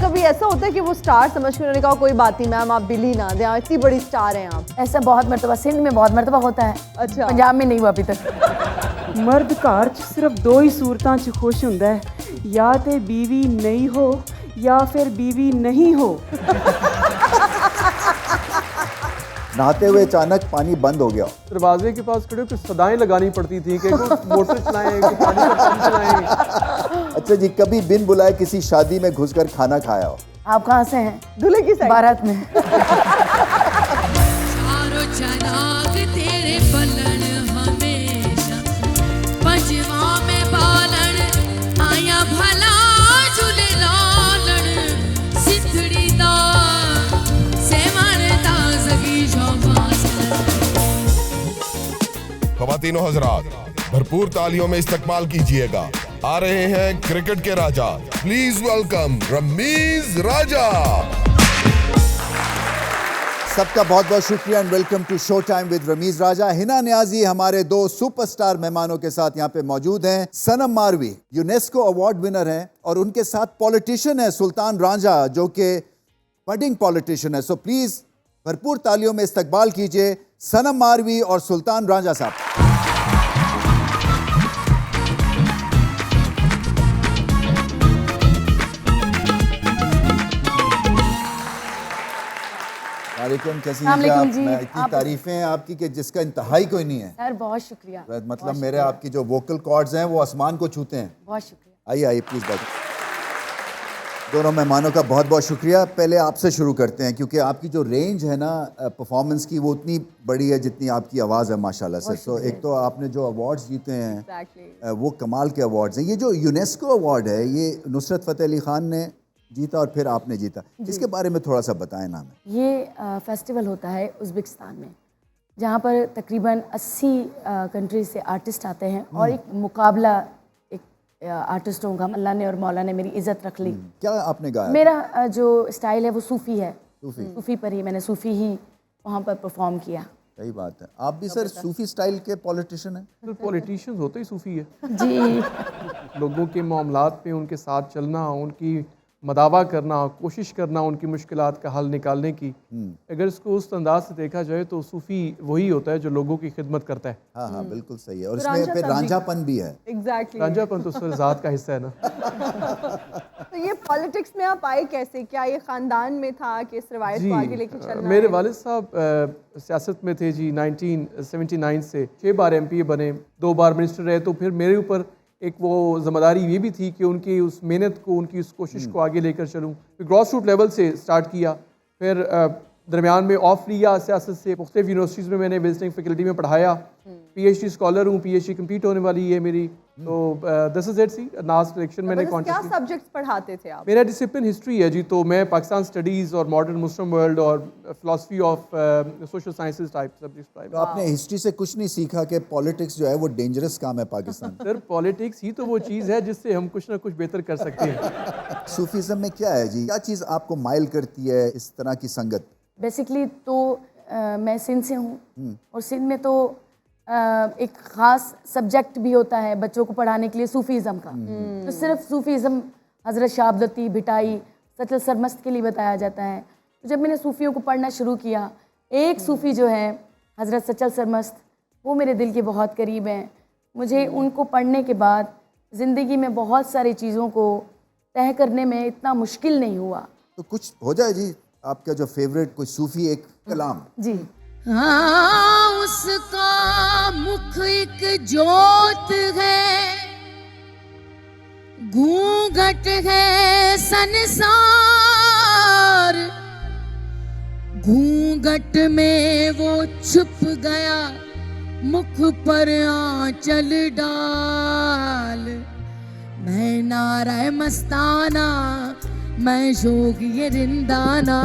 कभी ऐसा होता है कि वो स्टार समझ के उन्होंने कहा कोई बात नहीं मैम, आप बिली ना दें, इतनी बड़ी स्टार हैं आप? ऐसा बहुत मरतबा सिंध में बहुत मरतबा होता है। अच्छा। पंजाब में नहीं हुआ अभी तक। मर्द घर च सिर्फ दो ही सूरतां च खुश हुंदा है, या ते बीवी नहीं हो या फिर बीवी नहीं हो। नहाते हुए अचानक पानी बंद हो गया। दरवाजे के पास खड़े होकर सदाएं लगानी पड़ती थी कि मोटर चलाएं, कि पानी का पंप चलाएं। अच्छा जी, कभी बिन बुलाए किसी शादी में घुसकर खाना खाया हो? आप कहाँ से हैं? दूल्हे की साइड। भारत में। ख़वातीनो हज़रात, भरपूर तालियों में इस्तकबाल कीजिएगा। आ रहे हैं क्रिकेट के राजा, प्लीज वेलकम रमीज राजा। सबका बहुत बहुत शुक्रिया and welcome to show time with Rameez Raja. Hina Niazi हमारे दो सुपरस्टार मेहमानों के साथ यहाँ पे मौजूद हैं। सनम मारवी यूनेस्को अवार्ड विनर हैं और उनके साथ पॉलिटिशियन है सुल्तान रांझा, जो कि बडिंग पॉलिटिशियन है। सो प्लीज भरपूर तालियों में इस्तकबाल कीजिए सनम मारवी और सुल्तान रांझा साहब। वालेकुम, कैसी हैं आप? मैं इतनी तारीफें हैं आपकी कि जिसका इंतहाई कोई नहीं है। सर बहुत शुक्रिया। मतलब मेरे आपकी जो वोकल कॉर्ड्स हैं वो आसमान को छूते हैं। बहुत शुक्रिया। आइए आइए प्लीज बैठिए। दोनों मेहमानों का बहुत बहुत शुक्रिया। पहले आपसे शुरू करते हैं क्योंकि आपकी जो रेंज है ना परफॉर्मेंस की वो उतनी बड़ी है जितनी आपकी आवाज़ है माशाल्लाह से। तो एक तो आपने जो अवार्ड्स जीते हैं वो कमाल के अवार्ड्स हैं। ये जो यूनेस्को अवार्ड है ये नुसरत फ़तेह अली ख़ान ने जीता और फिर आपने जीता, इसके बारे में थोड़ा सा बताएं ना हमें। ये फेस्टिवल होता है उज़्बेकिस्तान में, जहाँ पर तकरीबन 80 कंट्रीज से आर्टिस्ट आते हैं और एक मुकाबला आर्टिस्टों का अल्लाह ने और मौला ने मेरी इज्जत रख ली। क्या आपने गाया? मेरा जो स्टाइल है वो सूफ़ी है, सूफ़ी पर ही मैंने सूफ़ी ही वहाँ पर परफॉर्म किया। सही बात है। आप भी सर सूफ़ी स्टाइल के पॉलिटिशियन हैं? तो पॉलिटिशियंस होते ही सूफ़ी है जी। लोगों के मामलात पे उनके साथ चलना, उनकी मदावा करना, कोशिश करना उनकी मुश्किलात का हल निकालने की। अगर इसको उस अंदाज से देखा जाए तो सूफ़ी वही होता है जो लोगों की खिदमत करता है। हाँ हाँ बिल्कुल सही है। और इसमें फिर रांझापन भी है। एग्जैक्टली। रांझापन तो सर ज़ात का हिस्सा है ना। तो ये पॉलिटिक्स में आप आए कैसे? क्या ये खानदान में था कि इस रवायत को आगे लेके चलना? मेरे वालिद साहब सियासत में थे जी। 1979 से 6 बार MPA बने, 2 बार मिनिस्टर रहे। तो फिर मेरे ऊपर एक वो जिम्मेदारी ये भी थी कि उनकी उस मेहनत को, उनकी उस कोशिश को आगे लेकर चलूँ। फिर ग्रॉस रूट लेवल से स्टार्ट किया, फिर दरमियान में ऑफ लिया सियासत से। मुख्तलिफ यूनिवर्सिटीज़ में मैंने विजिटिंग फैकल्टी में पढ़ाया। PhD स्कॉलर हूँ, PhD कंप्लीट होने वाली है मेरी। तो this is it. See last selection मैंने क्या सब्जेक्ट्स पढ़ाते थे आप? मेरा डिसिप्लिन हिस्ट्री है जी। तो मैं पाकिस्तान स्टडीज़ और मॉडर्न मुस्लिम वर्ल्ड और philosophy of social sciences type subjects पढ़ाए। तो आपने हिस्ट्री से कुछ नहीं सीखा कि पॉलिटिक्स जो है वो डेंजरस काम है पाकिस्तान? सर पॉलिटिक्स ही तो वो चीज़ है जिससे हम कुछ ना कुछ बेहतर कर सकते हैं। सूफीज़म में क्या है जी? क्या चीज़ आपको माइल करती है इस तरह की संगत? बेसिकली तो मैं सिंध से हूँ और सिंध में तो एक ख़ास सब्जेक्ट भी होता है बच्चों को पढ़ाने के लिए सूफ़ीज़म का। तो सिर्फ सूफ़ीज़म हज़रत शाह अब्दुल लतीफ़ भिटाई, सचल सरमस्त के लिए बताया जाता है। तो जब मैंने सूफ़ियों को पढ़ना शुरू किया, एक सूफ़ी जो है हज़रत सचल सरमस्त, वो मेरे दिल के बहुत करीब हैं। मुझे उनको पढ़ने के बाद ज़िंदगी में बहुत सारी चीज़ों को तय करने में इतना मुश्किल नहीं हुआ। तो कुछ हो जाए जी आपका जो फेवरेट कोई सूफ़ी एक कलाम। जी। हाँ, उसका मुख एक जोत है, घूंघट है संसार, घूंघट में वो छुप गया, मुख पर आंचल डाल। मैं नारा मस्ताना, मैं जोगी रिंदाना,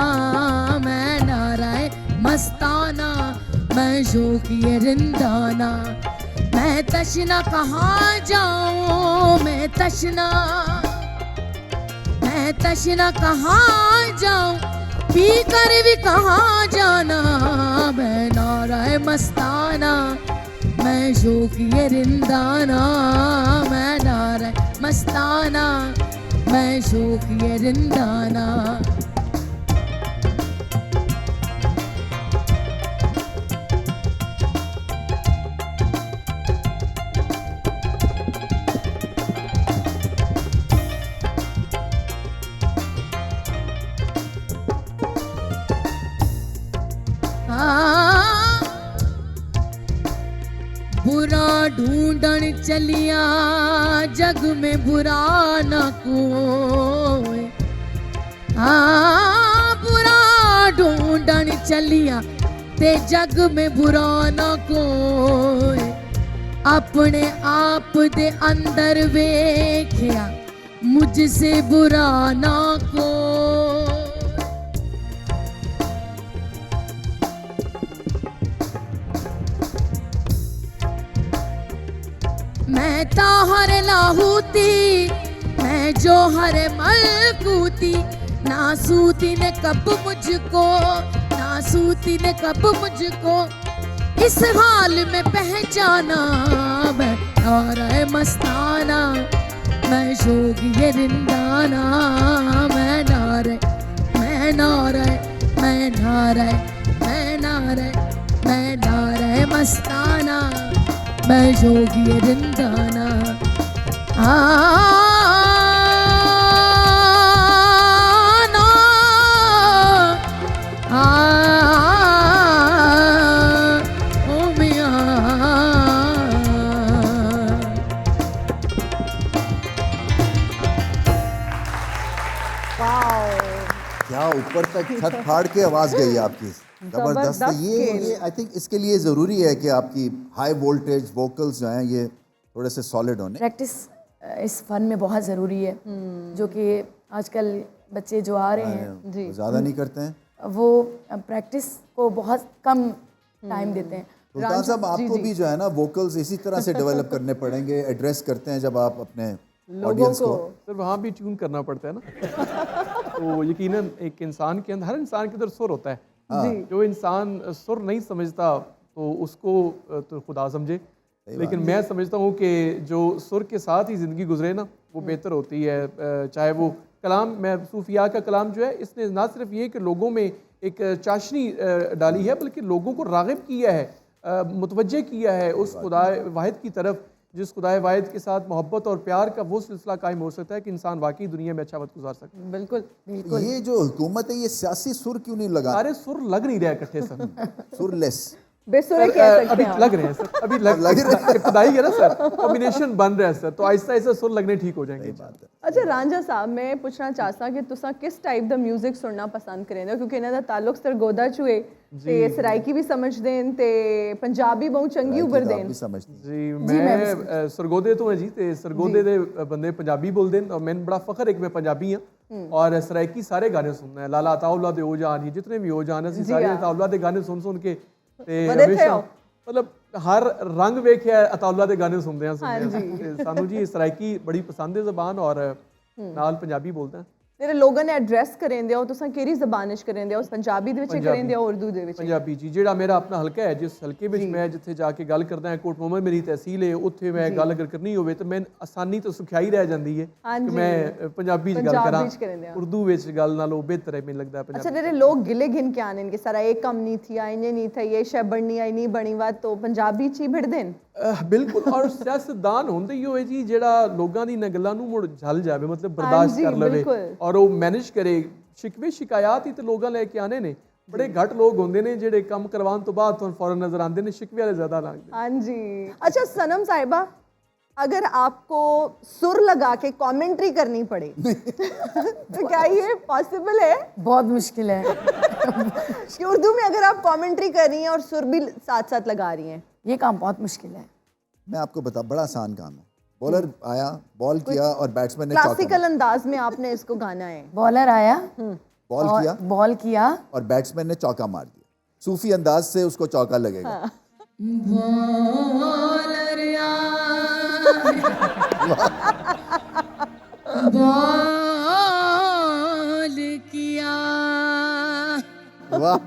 मैं नारा मस्ताना, मैं जोगी रिंदाना। मैं तशना कहाँ जाऊँ, मैं तशना कहाँ जाऊँ, पी कर भी कहाँ जाना। मैं नारा मस्ताना, मैं शौकिए रिंदाना, मैं नारे मस्ताना, मैं शौकिए रिंदाना। बुरा ढूंढन चलिया जग में बुरा न कोई, हाँ बुरा ढूंढन चलिया ते जग में बुरा न कोई, अपने आप दे अंदर वेख्या मुझसे बुरा न कोई। मैं ताहर लाहूती, मैं जोहर मलकूती, नासूती ने कब मुझको, नासूती ने कब मुझको इस हाल में पहचाना। मैं नारे मस्ताना, मैं शौकिए रिंदाना, मैं नारे, मैं नारे, मैं नारे, मैं नारे, मैं नारे मस्ताना, मैं शौकिए रिंदाना। ओ मियां क्या ऊपर तक छत फाड़ के आवाज गई आपकी, जबरदस्त है। ये आई थिंक इसके लिए ज़रूरी है कि आपकी हाई वोल्टेज वोकल्स जो हैं ये थोड़े से सॉलिड होने। प्रैक्टिस इस फन में बहुत ज़रूरी है, जो कि आजकल बच्चे जो आ रहे हैं ज़्यादा नहीं करते हैं, वो प्रैक्टिस को बहुत कम टाइम देते हैं। सुल्तान साहब आपको भी जो है ना वोकल्स इसी तरह से डेवलप करने पड़ेंगे, एड्रेस करते हैं जब आप अपने ऑडियंस को। सर वहाँ भी ट्यून करना पड़ता है ना। तो यकीनन एक इंसान के अंदर, हर इंसान के अंदर सुर होता है। जो इंसान सुर नहीं समझता तो उसको तो खुदा समझे, लेकिन मैं समझता हूँ कि जो सुर के साथ ही ज़िंदगी गुजरे ना वो बेहतर होती है। चाहे वो कलाम, मैं सूफिया का कलाम जो है इसने ना सिर्फ ये कि लोगों में एक चाशनी डाली है, बल्कि लोगों को राग़िब किया है, मुतवज्जे किया है उस खुदा वाहिद की तरफ, जिस खुदाए वाहिद के साथ मोहब्बत और प्यार का वो सिलसिला कायम हो सकता है कि इंसान वाकई दुनिया में अच्छा वक्त गुजार सकता है। बिल्कुल बिल्कुल। ये जो हुकूमत है ये सियासी सुर क्यों नहीं लगा? सारे सुर लग नहीं रहे इकट्ठे सर। सुरलेस बेसुरे कह सकते अभी हैं लग रहे हैं सर, अभी लग रहे हैं, इब्तदाई है ना सर, कॉम्बिनेशन बन रहा है सर, तो आहिस्ता आहिस्ता सुर लगने ठीक हो जाएंगे। अच्छा रांझा साहब, मैं पूछना चाहता कि तुसा किस टाइप दा म्यूजिक सुनना पसंद करेंगे, क्योंकि इन्हां दा ताल्लुक सरगोदा चुए ते सराइकी भी समझ देन ते पंजाबी बहुत चंगी उभर देन। जी मैं सरगोदे तो है जी, ते सरगोदे दे बंदे पंजाबी बोलदे और मैंने बड़ा फखर है कि मैं पंजाबी हां और सराइकी सारे गाने सुनना है। लाला अताउल्ला दे ओ जान, जितने भी ओ जान असीं सारे अताउल्ला दे गाने सुन सुन के ते हमेशा मतलब हर रंग वेख्या अताउल्ला दे गाने सुनते हैं। सानू जी सराइकी बड़ी पसंद है ज़बान और नाल पंजाबी बोलते हैं। तेरे लोगों ने एड्रेस करेंदे हो तुसा केरी ज़बान च करेंदे हो, पंजाबी दे विच करेंदे हो उर्दू दे विच? पंजाबी जी, जेड़ा मेरा अपना हलका है, जिस हलके में मैं जिथे जाके गल करदा है, कोट मोहम्मद मेरी तहसील है, उत्थे मैं गल अगर करनी होवे तो मैं आसानी तो सुखियाई रह जांदी है कि मैं पंजाबी च गल करा, उर्दू विच गल नालों बेहतर है मैनूं लगदा है पंजाबी। अच्छा तेरे लोग गिले गिन के आने इनके सारा एक कम नहीं थी, आईने नहीं था, ये शय बढ़नी आई नहीं बनी बात, तो पंजाबी च ही भिड़ देन। बिल्कुल, और सियासतदान होंदे ही होए जी जेड़ा लोगां दी इन्हां गल्लां नूं मुड़ झल जावे, मतलब बर्दाश्त कर लवे और वो मैनेज करे। शिकवे शिकायत ही तो लोगां लेके आने ने, बड़े घट लोग होंदे ने जेड़े कम करवाने तो बाद तुहानूं फौरन नजर आंदे ने, शिकवे वाले ज्यादा लगदे। हाँ जी। अच्छा सनम साहिबा, अगर आपको सुर लगा के कमेंट्री करनी पड़े तो क्या ये पॉसिबल है? बहुत मुश्किल है कि उर्दू में अगर आप कमेंट्री कर रही हैं और सुर भी साथ साथ लगा रही हैं, ये काम बहुत मुश्किल है। मैं आपको बता, बड़ा आसान काम है। बॉलर आया, बॉल किया और बैट्समैन ने क्लासिकल अंदाज में आपने इसको गाना है। बॉलर आया, बॉल किया और बैट्समैन ने चौका मार दिया, सूफी अंदाज से उसको चौका लगेगा। बॉलर बॉल किया वाह।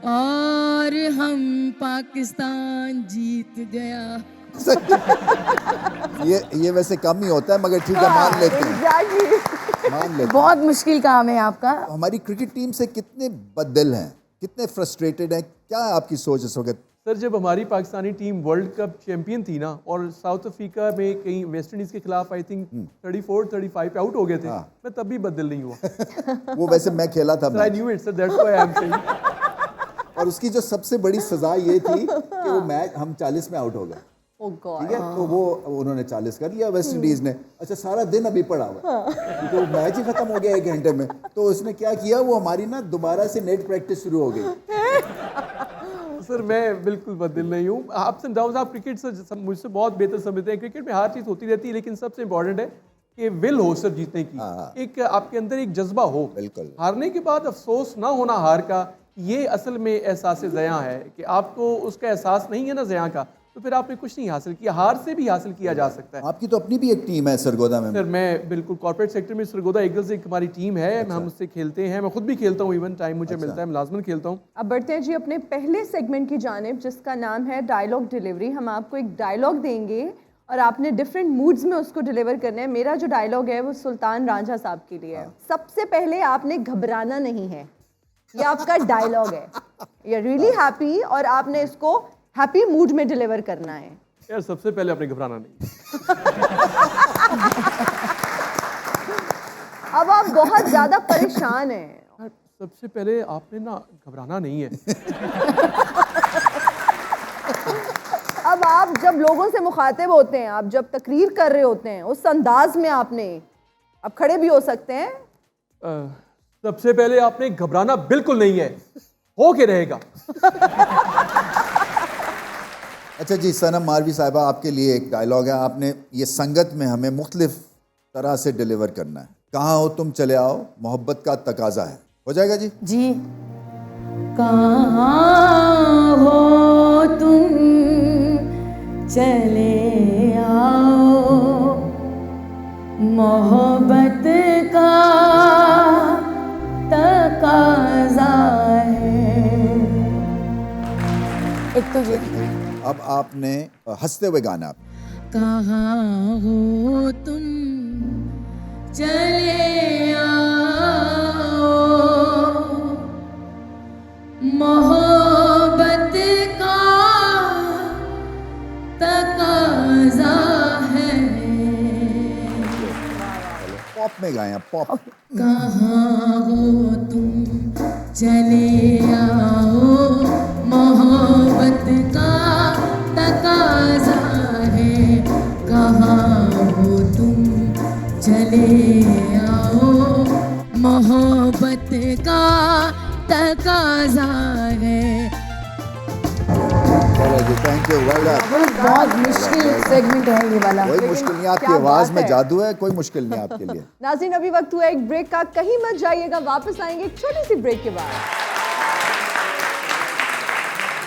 और हम पाकिस्तान जीत गया। ये वैसे कम ही होता है, मगर ठीक है, मान लेते हैं, एग्जैक्टली। मान लेते हैं। बहुत मुश्किल काम है आपका। हमारी क्रिकेट टीम से कितने बददिल हैं, कितने फ्रस्ट्रेटेड हैं, क्या आपकी सोच इस वक्त? सर, जब हमारी Pakistani team world cup champion थी ना, और साउथ अफ्रीका में कहीं वेस्ट इंडीज के खिलाफ आई थिंक 34-35 पे आउट हो गए थे, मैं तब भी बदल नहीं हुआ। वो वैसे मैं खेला था I match, knew it sir, that's why I am saying. और उसकी जो सबसे बड़ी सजा ये थी कि वो मैच हम 40 में आउट हो गए। ओह गॉड। ठीक है, तो वो उन्होंने 40 कर लिया वेस्ट इंडीज ने। अच्छा, सारा दिन अभी पड़ा हुआ है, क्योंकि वो मैच ही खत्म हो गया 1 घंटे में। तो उसने क्या किया, वो हमारी ना दोबारा से नेट प्रैक्टिस शुरू हो गई। सर, मैं बिल्कुल बदल नहीं हूँ। अप्स एंड डाउन्स आप क्रिकेट से मुझसे बहुत बेहतर समझते हैं। क्रिकेट में हर चीज़ होती रहती है, लेकिन सबसे इंपॉर्टेंट है कि विल हो सर जीतने की, एक आपके अंदर एक जज्बा हो। बिल्कुल। हारने के बाद अफसोस ना होना हार का, ये असल में एहसास ज़या है कि आपको उसका एहसास नहीं है ना ज़या का, तो फिर आपने कुछ नहीं हासिल किया। हार से भी हासिल किया जा सकता है। आपकी तो अपनी भी एक टीम है सरगोदा में। सर, मैं बिल्कुल कॉर्पोरेट सेक्टर में सरगोदा ईगल्स एक हमारी टीम है। हम उससे खेलते हैं, मैं खुद भी खेलता हूँ, इवन टाइम मुझे मिलता है, मैं लाजमन खेलता हूँ। अब बढ़ते हैं जी अपने पहले सेगमेंट की जानिब, जिसका नाम है डायलॉग डिलीवरी। हम आपको एक डायलॉग देंगे और आपने डिफरेंट मूड्स में उसको डिलीवर करना है। मेरा जो डायलॉग है वो सुल्तान रांझा साहब के लिए है। सबसे पहले आपने घबराना नहीं है, ये आपका डायलॉग है। यू आर रियली हैप्पी और आपने इसको हैप्पी मूड में डिलीवर करना है। यार, सबसे पहले आपने घबराना नहीं। अब आप बहुत ज्यादा परेशान हैं। सबसे पहले आपने ना घबराना नहीं है। अब आप जब लोगों से मुखातिब होते हैं, आप जब तकरीर कर रहे होते हैं, उस अंदाज में आपने, आप खड़े भी हो सकते हैं। सबसे पहले आपने घबराना बिल्कुल नहीं है, हो के रहेगा। अच्छा जी, सनम मारवी साहिबा, आपके लिए एक डायलॉग है। आपने ये संगत में हमें मुख्तलिफ तरह से डिलीवर करना है। कहाँ हो तुम चले आओ, मोहब्बत का तकाजा है। हो जाएगा जी? जी। कहाँ हो तुम चले आओ, मोहब्बत का तकाजा है। एक तो ये। अब आपने हंसते हुए गाना। आप कहाँ हो तुम चले आओ, मोहब्बत का तकाजा है। पॉप में गाएं, आप पॉप। कहाँ हो तुम चले आओ, मोहब्बत का तकाजा है। कहाँ हो तुम चले आओ, मोहब्बत का तकाजा है। चलो जी, थैंक यू, वेल डन। बहुत मुश्किल सेगमेंट है ये वाला। कोई मुश्किल नहीं, आपकी क्या आवाज बात में है। जादू है, कोई मुश्किल नहीं आपके लिए। नाज़रीन, अभी वक्त हुआ एक ब्रेक का, कहीं मत जाइएगा, वापस आएंगे एक छोटी सी ब्रेक के बाद।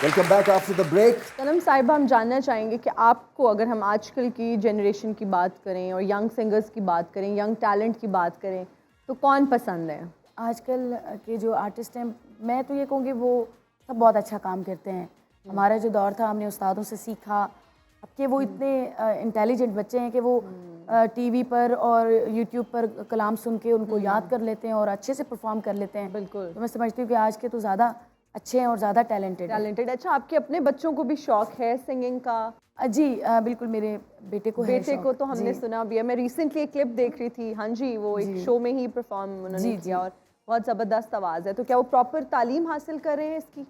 Welcome back after the break. Sanam Sahiba, हम जानना चाहेंगे कि आपको, अगर हम आजकल की जनरेशन की बात करें और यंग सिंगर्स की बात करें, यंग टैलेंट की बात करें, तो कौन पसंद है? आजकल के जो आर्टिस्ट हैं, मैं तो ये कहूँगी वो सब बहुत अच्छा काम करते हैं। हमारा जो दौर था, हमने उस्तादों से सीखा। अब के वो इतने इंटेलिजेंट बच्चे हैं कि वो टीवी पर और यूट्यूब पर कलाम सुन के उनको याद कर लेते हैं और अच्छे से परफॉर्म कर लेते हैं। बिल्कुल। तो मैं समझती हूँ कि आज के तो ज़्यादा अच्छे हैं और ज़्यादा टैलेंटेड हैं। अच्छा, आपके अपने बच्चों को भी शौक है सिंगिंग का? जी बिल्कुल, मेरे बेटे को है बेटे शौक। को तो हमने जी। सुना भी है। मैं रिसेंटली एक क्लिप देख रही थी। हाँ जी, वो एक शो में ही परफॉर्म उन्होंने जी, किया और बहुत ज़बरदस्त आवाज़ है। तो क्या वो प्रॉपर तालीम हासिल कर रहे हैं इसकी?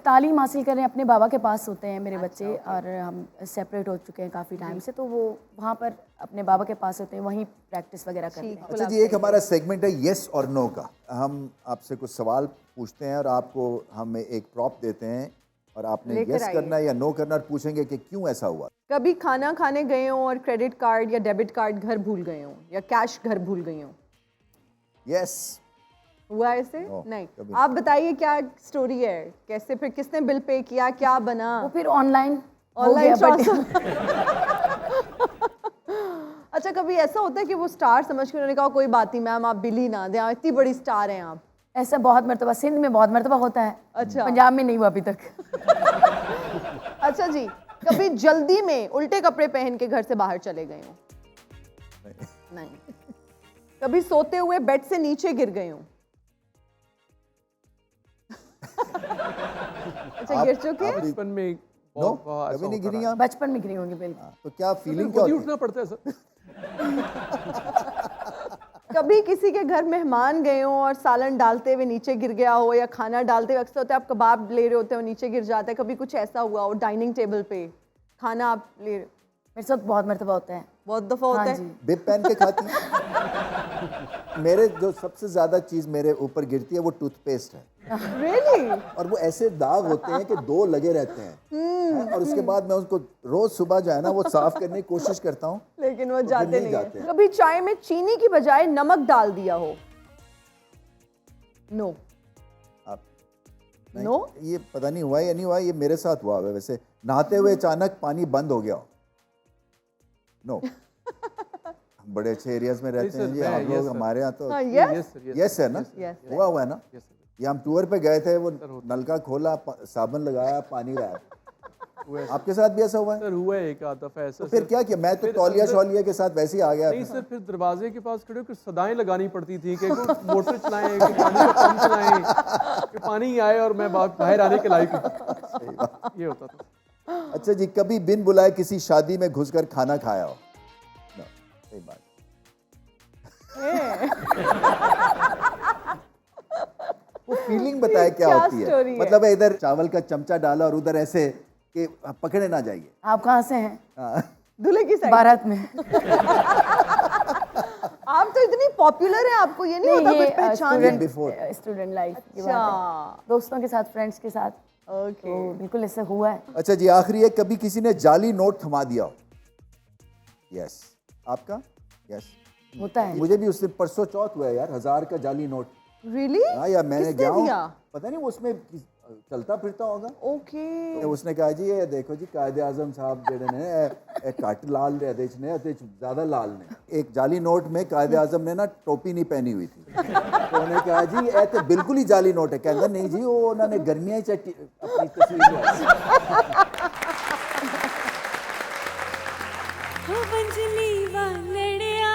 तालीम हासिल कर रहे हैं, अपने बाबा के पास होते हैं मेरे बच्चे, और हम सेपरेट हो चुके हैं काफ़ी टाइम से, तो वो वहाँ पर अपने बाबा के पास होते हैं, वहीं प्रैक्टिस वगैरह करते हैं। अच्छा जी, एक हमारा सेगमेंट है येस और नो का। हम आपसे कुछ सवाल पूछते हैं और आपको हम एक प्रॉप देते हैं और आपने लेकर येस आइए। करना है या नो करना, और पूछेंगे कि क्यों ऐसा हुआ। कभी खाना खाने गए हो और क्रेडिट कार्ड या डेबिट कार्ड घर भूल गए हो, या कैश घर भूल गए हो? यस। हुआ ऐसे? No, नहीं। कभी आप बताइए क्या स्टोरी है, कैसे, फिर किसने बिल पे किया, क्या बना? वो फिर ऑनलाइन ट्रांसफर। अच्छा, कभी ऐसा होता है कि वो स्टार समझ के उन्होंने कहा कोई बात नहीं मैम, आप बिल ही ना दें, आप इतनी बड़ी स्टार हैं आप? ऐसा बहुत मरतबा सिंध में बहुत मरतबा होता है। अच्छा। पंजाब में नहीं हुआ अभी तक। चाचा जी, कभी जल्दी में उल्टे कपड़े पहन के घर से बाहर चले गए हो? नहीं। कभी सोते हुए बेड से नीचे गिर गए हो? अच्छा, गिर चुके हैं? बचपन में नो, बहुत कभी नहीं गिरी आप? बचपन में गिरी होंगी बिल्कुल। तो क्या फीलिंग क्या खुद ही होती उठना पड़ता है सर। कभी किसी के घर मेहमान गए हो और सालन डालते हुए नीचे गिर गया हो, या खाना डालते हुए, अक्सर होता है आप कबाब ले रहे होते हो नीचे गिर जाता है, कभी कुछ ऐसा हुआ हो डाइनिंग टेबल पे खाना आप ले रहे हो? मेरे साथ बहुत मर्तबा होता है। बहुत दफा होता हाँ है। जी। बिब पहन के खाती हैं? मेरे जो सबसे ज्यादा चीज मेरे ऊपर गिरती है वो टूथपेस्ट है, Really? और वो ऐसे दाग होते हैं कि 2 लगे रहते हैं, और उसके बाद मैं उसको रोज सुबह जो है ना वो साफ करने की कोशिश करता हूँ, लेकिन वो फिर जाते नहीं नहीं जाते है। हैं। कभी चाय में चीनी की बजाय नमक डाल दिया हो? नो। आप नहीं, नो? ये पता नहीं हुआ या नहीं हुआ, ये मेरे साथ हुआ है वैसे। नहाते हुए अचानक पानी बंद हो गया हो? नो। हम बड़े अच्छे एरियाज में रहते हैं जी, आप लोग हमारे यहाँ तो हाँ, yes? यस सर, यस है ना, Yes. हुआ हुआ है ना। Yes sir. ये हम टूर पे गए थे, वो नलका खोला, साबुन लगाया, पानी गायब। आपके साथ भी ऐसा हुआ है? सर हुआ है एक आध दफा ऐसा। तो फिर सर। क्या किया? मैं तो फिर तौलिया अंदर- शौलिया के साथ वैसे ही आ गया नहीं था। सर, फिर दरवाजे के पास खड़े होकर सदाएं लगानी पड़ती थी कि मोटर चलाएं, कि पानी का पंप चलाएं, कि पानी आए और मैं बाहर आने के लायक हूं। ये होता था। अच्छा जी, कभी बिन बुलाए किसी शादी में घुसकर खाना खाया हो? No, सही बात। वो फीलिंग बताए क्या क्या होती story है? है? मतलब इधर चावल का चमचा डाला और उधर ऐसे कि पकड़े ना जाइए। आप कहाँ से हैं? हाँ। दूल्हे की साइड। भारत में। आप तो इतनी पॉपुलर है, आपको ये नहीं होता कुछ पहचान? Even before. स्टूडेंट लाइफ की बात अच्छा, है। दोस्तों के साथ, फ्रेंड्स के साथ, ओके। तो बिल्कुल ऐसा हुआ है। अच्छा जी, आखिरी है, कभी किसी ने जाली नोट थमा दिया हो? यस। आपका? यस। होता है। मुझे भी उस दिन परसों चौथ हुआ है यार, 1000 का जाली नोट। रियली? हाँ यार, मैंने किसने गया हूँ, दिया? पता नहीं वो उसमें चलता फिरता होगा। ओके। तो उसने कहा जी ये देखो जी कायदे आजम साहब जेड़े ने घट लाल दे ज्यादा लाल ने। एक जाली नोट में कायदे आजम ने ना टोपी नहीं पहनी हुई थी, तो उन्होंने कहा जी ये तो बिल्कुल ही जाली नोट है। कहता नहीं जी, वो उन्होंने गर्मियां ही चट्टी अपनी तस्वीर बंजली वालड़िया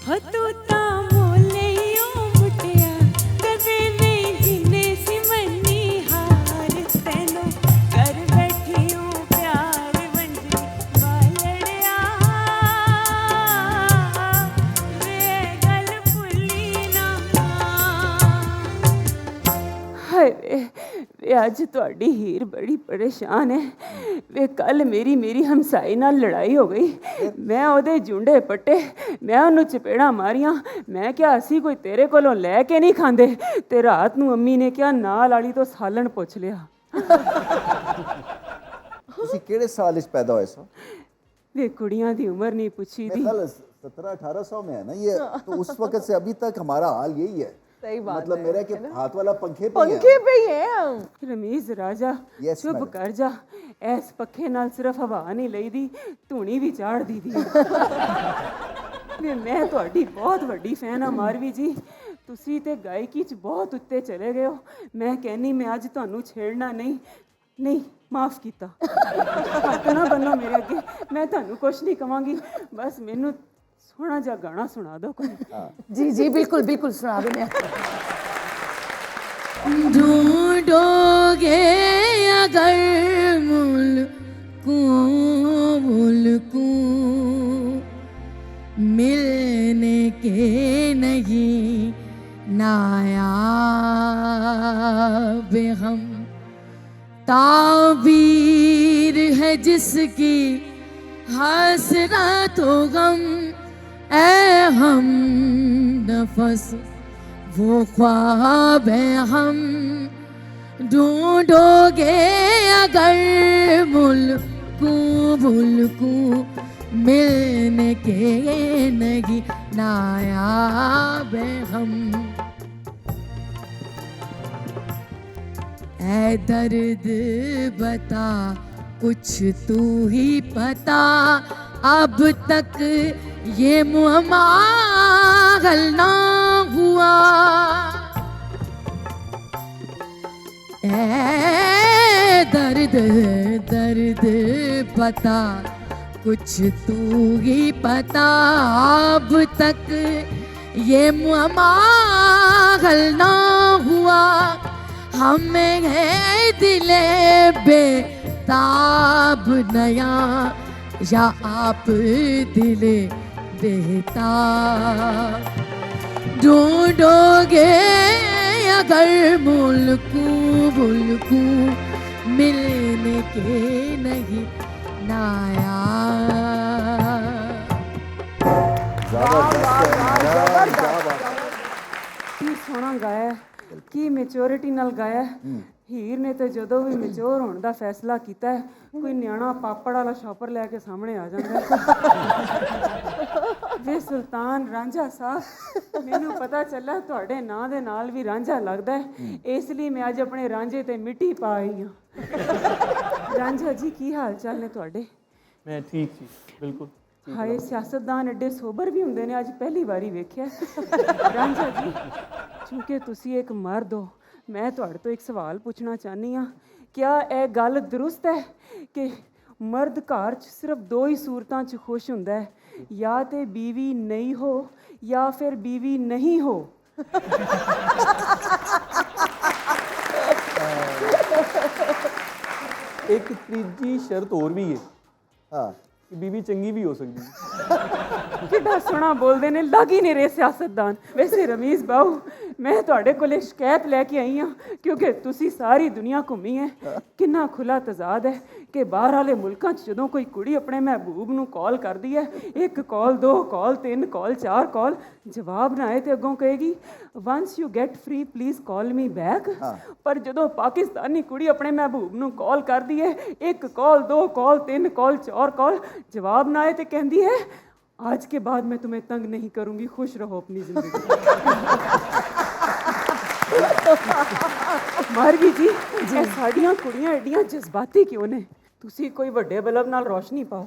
हो तू ता मोले ओ मुटिया कदे नहीं जिने सिमनी हार तेनो कर बैठी हूँ प्यार बंजली वालड़िया वे गल भुली ना ਹਾਏ ਵੇ ਅੱਜ ਤੁਹਾਡੀ ਹੀਰ ਬੜੀ ਪਰੇਸ਼ਾਨ ਹੈ ਵੇ ਕੱਲ ਮੇਰੀ ਹਮਸਾਈ ਨਾਲ ਲੜਾਈ ਹੋ ਗਈ ਮੈਂ ਉਹਦੇ ਜੁੰਡੇ ਪੱਟੇ ਮੈਂ ਉਹਨੂੰ ਚਪੇੜਾਂ ਮਾਰੀਆਂ ਮੈਂ ਕਿਹਾ ਅਸੀਂ ਕੋਈ ਤੇਰੇ ਕੋਲੋਂ ਲੈ ਕੇ ਨਹੀਂ ਖਾਂਦੇ ਤੇ ਰਾਤ ਨੂੰ ਅੰਮੀ ਨੇ ਕਿਹਾ ਨਾਲ ਵਾਲੀ ਤੋਂ ਸਾਲਣ ਪੁੱਛ ਲਿਆ ਤੁਸੀਂ ਕਿਹੜੇ ਸਾਲ ਵਿੱਚ ਪੈਦਾ ਹੋਏ ਸੋ? ਵੇ ਕੁੜੀਆਂ ਦੀ ਉਮਰ ਨਹੀਂ ਪੁੱਛੀ ਦੀ मेरे ख्याल 1700-1800 में है ना ये, तो उस वक्त से अभी तक हमारा हाल यही है। सही बात मतलब है, मेरा कि हाथ वाला पंखे पे ही है। पंखे पे ही है हम। ਰਮੀਜ਼ ਰਾਜਾ Yes, ਚੁੱਪ madam. ਕਰ ਜਾ ਐਸ ਪੱਖੇ ਨਾਲ ਸਿਰਫ ਹਵਾ ਨਹੀਂ ਲਈਦੀ ਧੂਣੀ ਵੀ ਚਾੜਦੀ ਦੀ ਵੇ ਮੈਂ ਤੁਹਾਡੀ ਬਹੁਤ ਵੱਡੀ ਫੈਨ ਆ ਮਾਰਵੀ ਜੀ ਤੁਸੀਂ ਤੇ ਗਾਇਕੀ 'ਚ ਬਹੁਤ ਉੱਤੇ ਚਲੇ ਗਏ ਹੋ ਮੈਂ ਕਹਿੰਨੀ ਮੈਂ ਅੱਜ ਤੁਹਾਨੂੰ ਛੇੜਨਾ ਨਹੀਂ ਮਾਫ ਕੀਤਾ ਹੱਥ ਨਾ ਬੰਨੋ ਮੇਰੇ ਅੱਗੇ ਮੈਂ ਤੁਹਾਨੂੰ ਕੁਛ ਨਹੀਂ ਕਵਾਂਗੀ ਬਸ ਮੈਨੂੰ ਸੋਹਣਾ ਜਿਹਾ ਗਾਣਾ ਸੁਣਾ ਦਿਓ ਕੋਈ जी जी बिल्कुल बिल्कुल सुना दो मैं। ढूंढोगे अगर मुल्कों मिलने के नहीं नायाब हम ताबीर है जिसकी हसरत हो गम ऐ हम नफस वो ख्वाब है हम ढूंढोगे अगर मुल्कों मिलने के नहीं नायाब है हम ऐ दर्द बता कुछ तू ही पता अब तक ये मुअम्मा हल ना हुआ ऐ दर्द दर्द बता कुछ तू ही पता अब तक ये मुअम्मा हल ना हुआ हमें है दिले बेताब नया या आप दिले बेताब ढूंढोगे अगर मुल्कू बुल्कू मिलने के नहीं नाया ਕੀ ਸੋਹਣਾ ਗਾਇਆ ਹੈ, ਕੀ ਮੈਚੁਰਿਟੀ ਨਾਲ ਗਾਇਆ ਹੈ। ਹੀਰ ਨੇ ਤੇ ਜਦੋਂ ਵੀ ਮੈਚੁਰ ਹੋਣ ਦਾ ਫੈਸਲਾ ਕੀਤਾ ਹੈ, ਕੋਈ ਨਿਆਣਾ ਪਾਪੜ ਵਾਲਾ ਸ਼ਾਪਰ ਲੈ ਕੇ ਸਾਹਮਣੇ ਆ ਜਾਂਦਾ ਹੈ। ਵੇ ਸੁਲਤਾਨ ਰਾਂਝਾ ਸਾਹਿਬ, ਮੈਨੂੰ ਪਤਾ ਚੱਲਾ ਤੁਹਾਡੇ ਨਾਂ ਦੇ ਨਾਲ ਵੀ ਰਾਂਝਾ ਲੱਗਦਾ ਹੈ, ਇਸ ਲਈ ਮੈਂ ਅੱਜ ਆਪਣੇ ਰਾਂਝੇ ਤੇ ਮਿੱਟੀ ਪਾ ਆਈ ਹਾਂ। ਰਾਂਝਾ ਜੀ ਕੀ ਹਾਲ ਚਾਲ ਨੇ ਤੁਹਾਡੇ? मैं ठीक जी बिल्कुल ਹਾਏ ਸਿਆਸਤਦਾਨ ਐਡੇ ਸੋਬਰ ਵੀ ਹੁੰਦੇ ਨੇ, ਅੱਜ ਪਹਿਲੀ ਵਾਰੀ ਵੇਖਿਆ। ਰਾਂਝਾ ਜੀ, ਚੂੰਕਿ ਤੁਸੀਂ ਇੱਕ ਮਰਦ ਹੋ, ਮੈਂ ਤੁਹਾਡੇ ਤੋਂ ਇੱਕ ਸਵਾਲ ਪੁੱਛਣਾ ਚਾਹੁੰਦੀ ਹਾਂ। ਕਿਆ ਇਹ ਗੱਲ ਦਰੁਸਤ ਹੈ ਕਿ ਮਰਦ ਘਰ 'ਚ ਸਿਰਫ ਦੋ ਹੀ ਸੂਰਤਾਂ 'ਚ ਖੁਸ਼ ਹੁੰਦਾ ਹੈ, ਜਾਂ ਤੇ ਬੀਵੀ ਨਹੀਂ ਹੋ ਜਾਂ ਫਿਰ ਬੀਵੀ ਨਹੀਂ ਹੋ? एक तीजी शर्त और भी है हाँ कि बीवी चंगी भी हो सकती है। ਕਿੱਡਾ ਸੋਹਣਾ ਬੋਲਦੇ ਨੇ, ਲੱਗ ਹੀ ਨਹੀਂ ਰਹੇ ਸਿਆਸਤਦਾਨ। ਵੈਸੇ ਰਮੀਜ਼ ਬਾਊ, ਮੈਂ ਤੁਹਾਡੇ ਕੋਲੇ ਸ਼ਿਕਾਇਤ ਲੈ ਕੇ ਆਈ ਹਾਂ, ਕਿਉਂਕਿ ਤੁਸੀਂ ਸਾਰੀ ਦੁਨੀਆ ਘੁੰਮੀ ਹੈ। ਕਿੰਨਾ ਖੁੱਲਾ ਤਜ਼ਾਦ ਹੈ ਕਿ ਬਾਹਰ ਵਾਲੇ ਮੁਲਕਾਂ 'ਚ ਜਦੋਂ ਕੋਈ ਕੁੜੀ ਆਪਣੇ ਮਹਿਬੂਬ ਨੂੰ ਕਾਲ ਕਰਦੀ ਹੈ, 1 ਕਾਲ 2 ਕਾਲ 3 ਕਾਲ 4 ਕਾਲ, ਜਵਾਬ ਨਾ ਆਏ ਤੇ ਅੱਗੋਂ ਕਹੇਗੀ once you get free please call me back. ਪਰ ਜਦੋਂ ਪਾਕਿਸਤਾਨੀ ਕੁੜੀ ਆਪਣੇ ਮਹਿਬੂਬ ਨੂੰ ਕਾਲ ਕਰਦੀ ਹੈ, 1 ਕਾਲ 2 ਕਾਲ 3 ਕਾਲ 4 ਕਾਲ, ਜਵਾਬ ਨਾ ਆਏ ਤੇ ਕਹਿੰਦੀ ਹੈ आज के बाद मैं तुम्हें तंग नहीं करूंगी, खुश रहो अपनी जिंदगी। मारवी जी, ਇਹ ਸਾਡੀਆਂ ਕੁੜੀਆਂ ਐਡੀਆਂ ਜਜ਼ਬਾਤੀ ਕਿਉਂ ਨੇ? ਤੁਸੀਂ ਕੋਈ ਵੱਡੇ ਬਲਬ ਨਾਲ ਰੋਸ਼ਨੀ ਪਾਓ।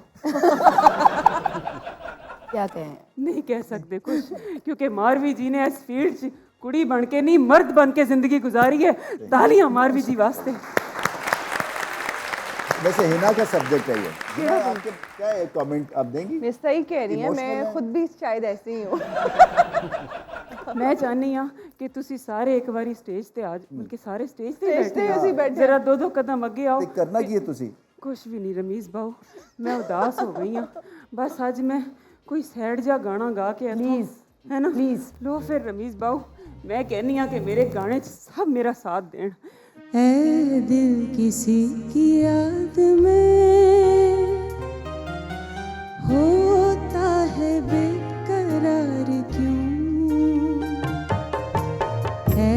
क्या कहें? नहीं कह सकते कुछ, क्योंकि मारवी जी ने इस फील्ड 'ਚ कुड़ी बन के नहीं मर्द बन के जिंदगी गुजारी है। तालियां मारवी जी वास्ते। वैसे हिना का सब्जेक्ट है ये। हिना, आपके क्या है कमेंट आप देंगी? मैं सही कह रही हैं, Emotional मैं है? खुद भी शायद ऐसे ही हूँ। मैं चाहनी हाँ कि तुसी सारे एक बारी स्टेज ते आज, बल्कि सारे स्टेज ते स्टेज ते ਅਸੀਂ बैठे, बैठे। जरा 2 कदम अगे आओ। ते करना की है तुसी? कुछ भी नहीं रमीज बाऊ, मैं उदास हो गई हाँ। बस आज मैं कोई सैड जा गाना गा के Please, है ना please। लो फिर रमीज बाऊ, मैं कहनी हाँ कि मेरे गाने 'ਚ सब मेरा साथ देन। ऐ दिल किसी की याद में होता है बेकरार क्यों? ऐ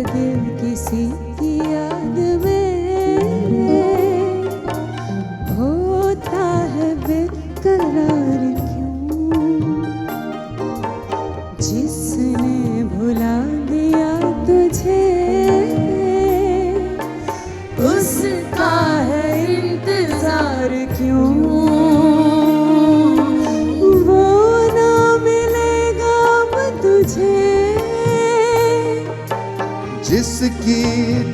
दिल किसी की याद में होता है बेकरार क्यों? जिसने भुला दिया तुझे उसका है इंतजार क्यों? वो ना मिलेगा अब तुझे जिसकी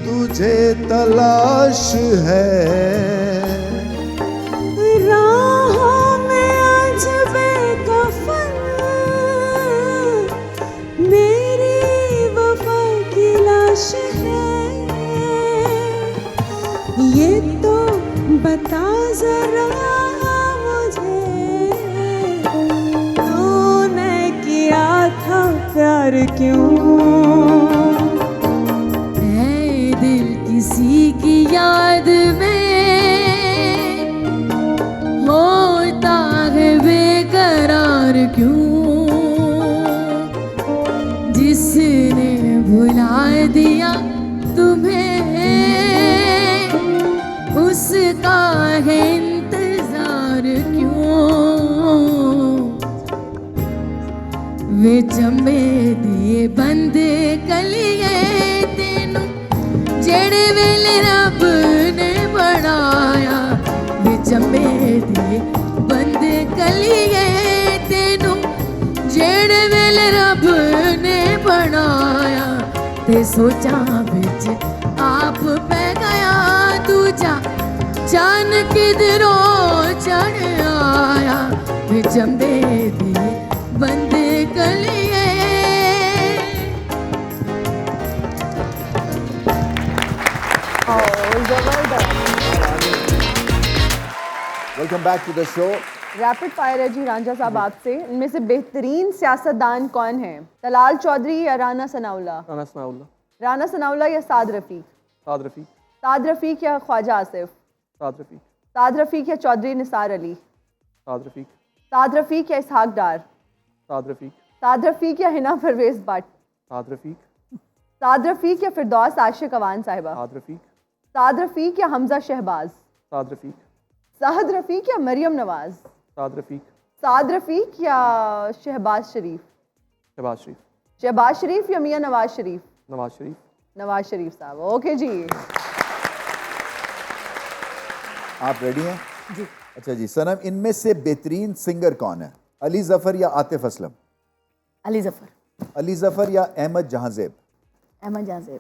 तुझे तलाश है, राहों में आज बेकफन मेरी वफा की लाश है। ये तो बता जरा मुझे तूने किया था प्यार क्यों? ऐ दिल किसी की याद में होता है बेकरार क्यों? जिसने भुला दिया तुम्हें उसका है इंतजार क्यों? वे चंबे दे बंद कलिए तेनू जेड़े वेले रब ने बनाया। वे चंबे दे बंद कलिए तेनू जेड़े वेले रब ने बनाया। ते सोचा बिच आप पै गया तू जान किधरों चढ़ आया वे जंबे दिए बंद कलिए। Welcome back to the show. Rapid fire है जी रांझा साहब आपसे। इनमें से बेहतरीन सियासतदान कौन है? तलाल चौधरी या राना सनाउल्लाह? राना सनाउल्लाह। राना सनाउल्लाह या साद रफ़ीक? साद रफ़ीक। साद रफ़ीक या ख्वाजा आसिफ? साद रफ़ीक। साद रफ़ीक या चौधरी निसार अली? साद रफ़ीक। साद रफ़ीक या इसहाक डार? साद रफ़ीक। साद रफ़ीक या हिना परवेज़ भट्ट? साद रफ़ीक। साद रफ़ीक या फिरदौस आशिक अवान साहिबा? साद रफ़ीक। साद रफ़ीक या हमजा शहबाज? साद रफ़ीक। साद रफ़ीक या मरियम नवाज? साद रफ़ीक। साद रफ़ीक या शहबाज शरीफ? शहबाज शरीफ। शहबाज शरीफ या मियाँ नवाज शरीफ? नवाज शरीफ। नवाज शरीफ साहब। ओके जी। आप रेडी हैं जी? अच्छा जी सनम, इनमें से बेहतरीन सिंगर कौन है? अली ज़फ़र या आतिफ असलम? अली ज़फ़र। अली ज़फ़र या अहमद जहांज़ेब? अहमद जहांज़ेब।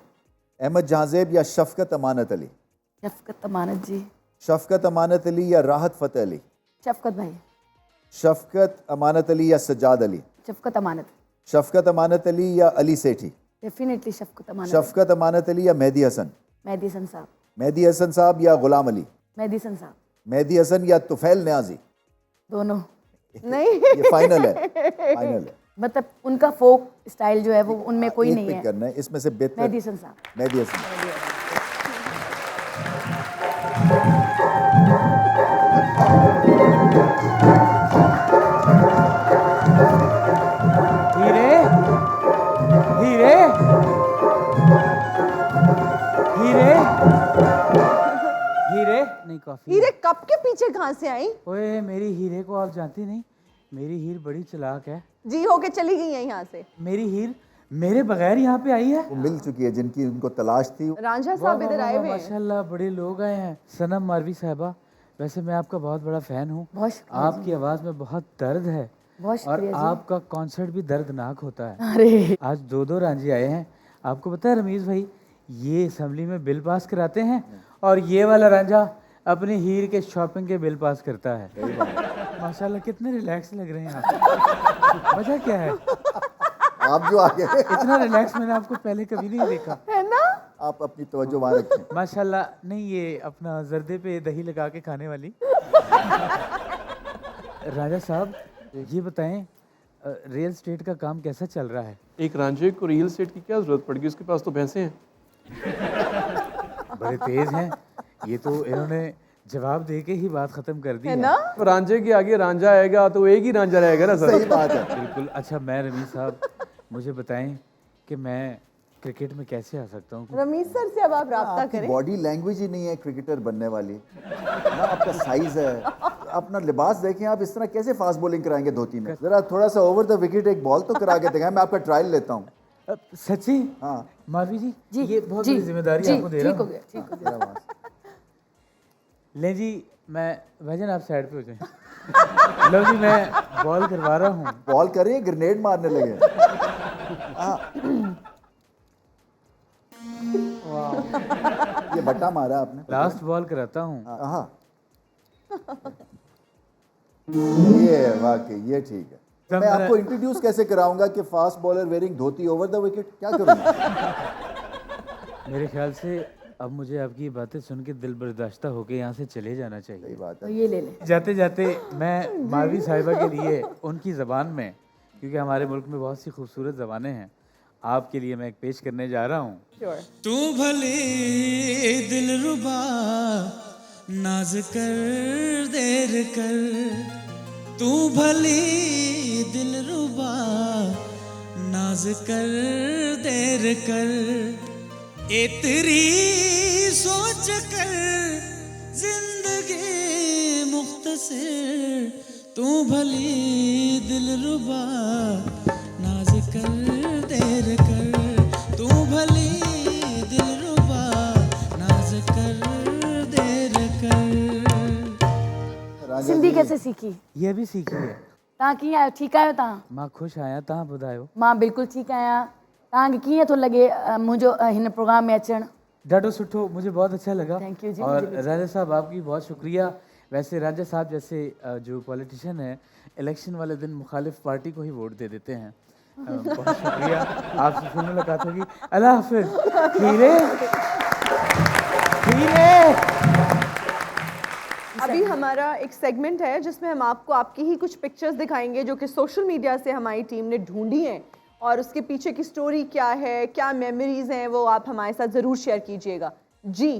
अहमद जहांज़ेब या शफ़क़त अमानत अली? शफ़क़त अमानत जी। शफ़क़त अमानत अली या राहत फ़तेह अली? शफ़क़त भाई। शफ़क़त अमानत अली या सज्जाद अली? शफ़क़त अमानत। शफ़क़त अमानत अली या अली सेठी? डेफिनेटली शफ़क़त अमानत। शफ़क़त अमानत अली या मेहदी हसन? मेहदी हसन साहब। मेहदी हसन साहब या ग़ुलाम अली? मेहदी हसन साहब। मेहदी हसन या तुफ़ैल न्याजी? दोनों। नहीं ये फाइनल है, फाइनल है। मतलब उनका फोक स्टाइल जो है वो उनमें कोई एक नहीं पिक है। करना है इसमें से बेहतर। मेहदी हसन साहब। मेहदी हसन। हीरे हीरे हीरे हीरे नहीं कॉफी। हीरे कप के पीछे कहाँ से आई? ओए मेरी हीरे को आप जानती नहीं, मेरी हीर बड़ी चालाक है। जी होके चली गई है यहाँ से। मेरी हीर मेरे बगैर यहाँ पे आई है। वो मिल चुकी है जिनकी उनको तलाश थी। रांझा साहब इधर आए हुए हैं। माशाल्लाह बड़े लोग आए हैं। सनम मारवी साहिबा, वैसे मैं आपका बहुत बड़ा फैन हूँ। बहुत शुक्रिया आपकी आवाज़ में बहुत दर्द है बहुत और शुक्रिया जी। आपका कॉन्सर्ट भी दर्दनाक होता है। अरे आज दो रांझे आए हैं। आपको पता है रमीज़ भाई, ये असम्बली में बिल पास कराते हैं और ये वाला रांझा अपनी हीर के शॉपिंग के बिल पास करता है। माशाल्लाह कितने रिलैक्स लग रहे हैं आप। वजह क्या है? आप जो आगे इतना रिलैक्स मैंने आपको पहले कभी नहीं देखा है ना? आप अपनी तवज्जो वहाँ रखें। माशाल्लाह। नहीं ये अपना जर्दे पे दही लगा के खाने वाली। राजा साहब ये बताएं, रियल एस्टेट का काम कैसा चल रहा है? एक रांझे को रियल एस्टेट की क्या ज़रूरत पड़ेगी? उसके पास तो भैंसे हैं। बड़े तेज हैं ये तो। इन्होंने जवाब दे के ही बात खत्म कर दी है है। ना? रांझे के आगे रांझा आएगा तो एक ही रांझा रहेगा ना सर। सही बात है। बिल्कुल। अच्छा मैं रमीज साहब, मुझे बताएं कि मैं क्रिकेट में कैसे आ सकता हूँ? रमीज सर से अब आप राब्ता आपकी करें। बॉडी लैंग्वेज ही नहीं है क्रिकेटर बनने वाली ना। आपका साइज है, अपना लिबास देखें। आप इस तरह कैसे फास्ट बॉलिंग कराएंगे धोती में? जरा थोड़ा सा ओवर द विकेट एक बॉल तो करा के दिखाएं। मैं आपका ट्रायल लेता हूँ। सच्ची? हाँ माधवी जी, जी ये बहुत जी, बड़ी जिम्मेदारी जी, आपको दे रहा ठीक हो हूँ। गया ठीक हो गया। ले जी, मैं भाईजान आप साइड पे हो जाएं। लो जी मैं बॉल करवा रहा हूँ। बॉल करें, ग्रेनेड मारने लगे। हाँ। ये बट्टा मारा आपने। लास्ट बॉल कराता हूँ। हाँ ये वाकई ये ठीक है। तब मैं मेरा- आपको इंट्रोड्यूस कैसे कराऊंगा कि fast bowler wearing dhoti over the wicket? क्या करूँगा? मेरे ख्याल से अब मुझे आपकी बातें सुन के दिल बर्दाश्ता होके यहाँ से चले जाना सही चाहिए। बात तो है। ये ले ले। जाते जाते मैं मारवी साहिबा के लिए उनकी ज़बान में, क्योंकि हमारे मुल्क में बहुत सी खूबसूरत ज़बानें हैं, आपके लिए मैं एक पेश करने जा रहा हूँ। तू भले दिलरुबा नाज कर देर कर, तू भली दिलरुबा नाज कर देर कर, ए तेरी सोच कर जिंदगी मुख्तसर, तू भली दिलरुबा नाज कर देर कर, तू भली दिलरुबा नाज कर देर कर। राजा सिंधी जी, कैसे सीखी? ये भी सीखी है। तव्हां कीअं आहियो? ठीकु आहियो तव्हां? मां खुश आहियां, तव्हां ॿुधायो? मां बिल्कुलु ठीकु आहियां। तव्हांखे कीअं थो लॻे मुंहिंजो हिन प्रोग्राम में अचणु? डाटो सुठो, मुझे बहुत अच्छा लगा। Thank you जी, और मुझे भी अच्छा राजा साहब आपकी बहुत शुक्रिया। वैसे राजा साहब जैसे जो पॉलिटिशियन है, इलेक्शन वाले दिन मुखालिफ पार्टी को ही वोट दे देते हैं। बहुत शुक्रिया, आपसे फिर मुलाकात होगी। अल्लाह हाफिज। हीरे हीरे। अभी हमारा एक सेगमेंट है जिसमें हम आपको आपकी ही कुछ पिक्चर्स दिखाएंगे जो कि सोशल मीडिया से हमारी टीम ने ढूंढी हैं, और उसके पीछे की स्टोरी क्या है, क्या मेमोरीज हैं, वो आप हमारे साथ ज़रूर शेयर कीजिएगा जी।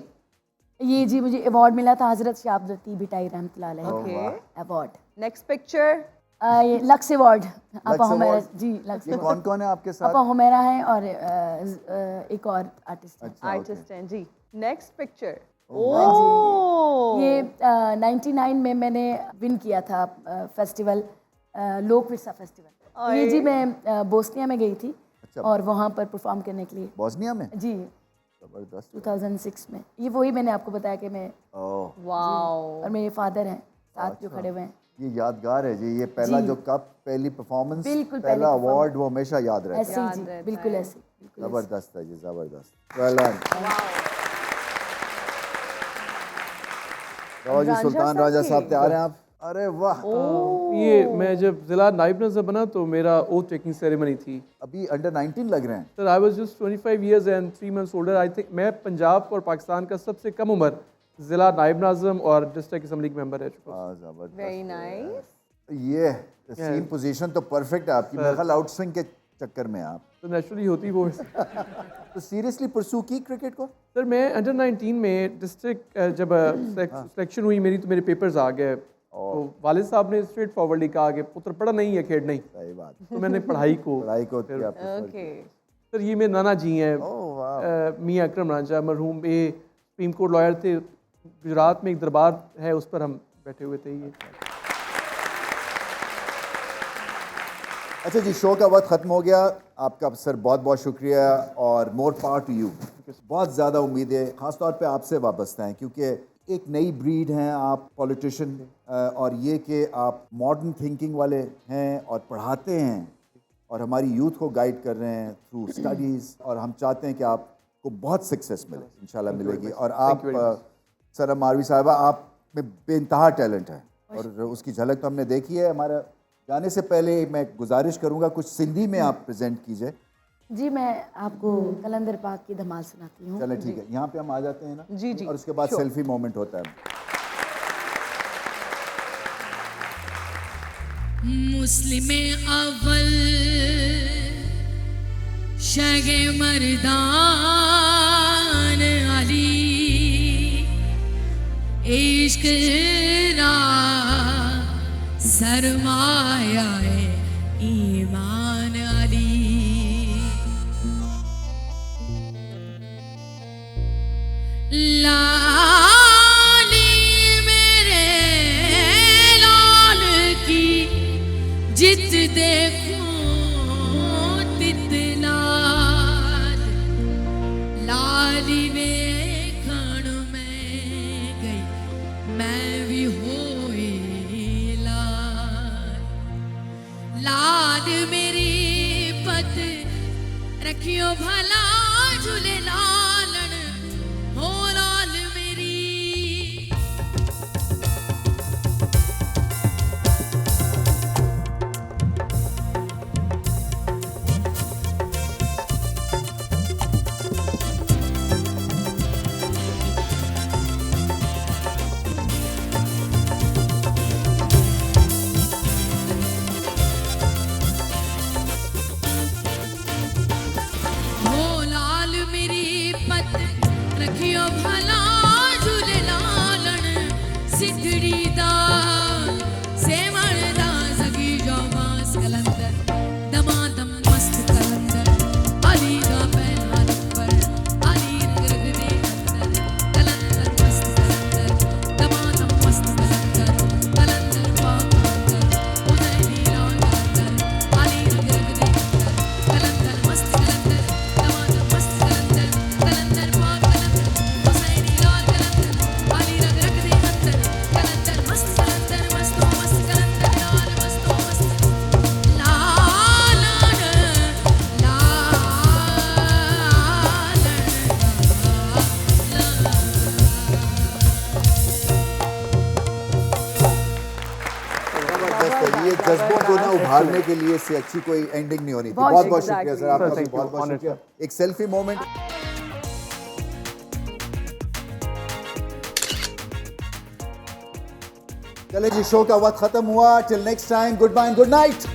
ये जी मुझे अवार्ड मिला था हज़रत शाह लतीफ़ भिटाई रहमतुल्लाह अलैह ओके, अवार्ड। Next picture. ये लक्स अवार्ड आपा हुमैरा अवार्ड। जी, लक्स ये कौन कौन है आपके साथ? आपा हुमैरा है और एक और आर्टिस्ट है। आर्टिस्ट हैं जी। Next picture. ये 99 में मैंने विन किया था फेस्टिवल, लोक विरसा फेस्टिवल। ये जी मैं बोस्निया में गई थी और वहाँ पर परफॉर्म करने के लिए। बोस्निया में? जी, जबरदस्त। 2006 में। ये वही मैंने आपको बताया कि मैं वाओ। और मेरे फादर हैं साथ जो खड़े हुए हैं। ये यादगार है जी, ये पहला जी। जो कप, पहली परफॉर्मेंस, बिल्कुल, पहला पहली अवार्ड, वो हमेशा याद रहता है। ऐसे ही याद जी, रहता बिल्कुल है। ऐसे, बिल्कुल ऐसे। जबरदस्त है जी, जबरदस्त। Well done. तो जी रांझा सुल्तान साहब राजा की? साहब तैयार हैं आप? अरे वाह। ये मैं जब ज़िला नायब नज़र बना तो मेरा ओथ टेकिंग सेरेमनी थी। अभी अंडर 19 लग रहे हैं। Sir I was just 25 years and 3 months older. I think मैं पंजाब और पाकिस्तान का सबसे कम उम्र ज़िला नायब नाज़म और डिस्ट्रिक्ट असम्बली का मेंबर है चुका। जबरदस्त। Very nice. ये सीन पोजीशन तो परफेक्ट है आपकी। मेरा ख्याल आउट स्विंग के चक्कर में आप तो नेचुरली होती वो। तो सीरियसली परसू की क्रिकेट को? सर मैं अंडर 19 में डिस्ट्रिक्ट जब सिलेक्शन हुई मेरी तो मेरे पेपर्स आ गए, तो वालिद साहब ने स्ट्रेट फॉरवर्डली कहा कि पुत्र पढ़ा नहीं है, खेड नहीं। सही बात। तो मैंने पढ़ाई को किया। ओके। सर ये मेरे नाना जी हैं, ओह वाह। मियाँ अकरम रांझा मरहूम, ये सुप्रीम कोर्ट लॉयर थे। गुजरात में एक दरबार है, उस पर हम बैठे हुए थे। ये अच्छा जी, शो का वक्त ख़त्म हो गया। आपका सर बहुत बहुत शुक्रिया और मोर पावर टू यू। बहुत ज़्यादा उम्मीदें ख़ास तौर पे आपसे वाबस्ता हैं, क्योंकि एक नई ब्रीड हैं आप पॉलिटिशियन, और ये कि आप मॉडर्न थिंकिंग वाले हैं और पढ़ाते हैं और हमारी यूथ को गाइड कर रहे हैं थ्रू स्टडीज़, और हम चाहते हैं कि आपको बहुत सक्सेस मिले, इंशाल्लाह मिलेगी। और आप सर मारवी साहिबा, आप में बेइंतहा टैलेंट है और उसकी झलक तो हमने देखी है। हमारा जाने से पहले मैं गुजारिश करूंगा कुछ सिंधी में आप प्रेजेंट कीजिए। जी, मैं आपको कलंदर पाक की धमाल सुनाती हूँ। चलें ठीक है, यहाँ पे हम आ जाते हैं ना जी जी। और उसके बाद सेल्फी मोमेंट होता है। मुस्लिम अव्वल शगे मर्दान अली इश्क रा सरमाया ईमान अली लाली मेरे लाल की जित देखो तितलाल लाली वेखण में गई मैं भी होए लाल लाल मेरी पत रखियो भला झूले लालन हो लाल मेरी हो लाल मेरी जबरदस्त है। ये जज्बों को ना उभारने के लिए इससे अच्छी कोई एंडिंग नहीं होनी थी। बहुत बहुत शुक्रिया सर, आपका भी बहुत बहुत शुक्रिया। एक सेल्फी मोमेंट। चले जी, शो का वक्त खत्म हुआ। Till next time, goodbye and good night.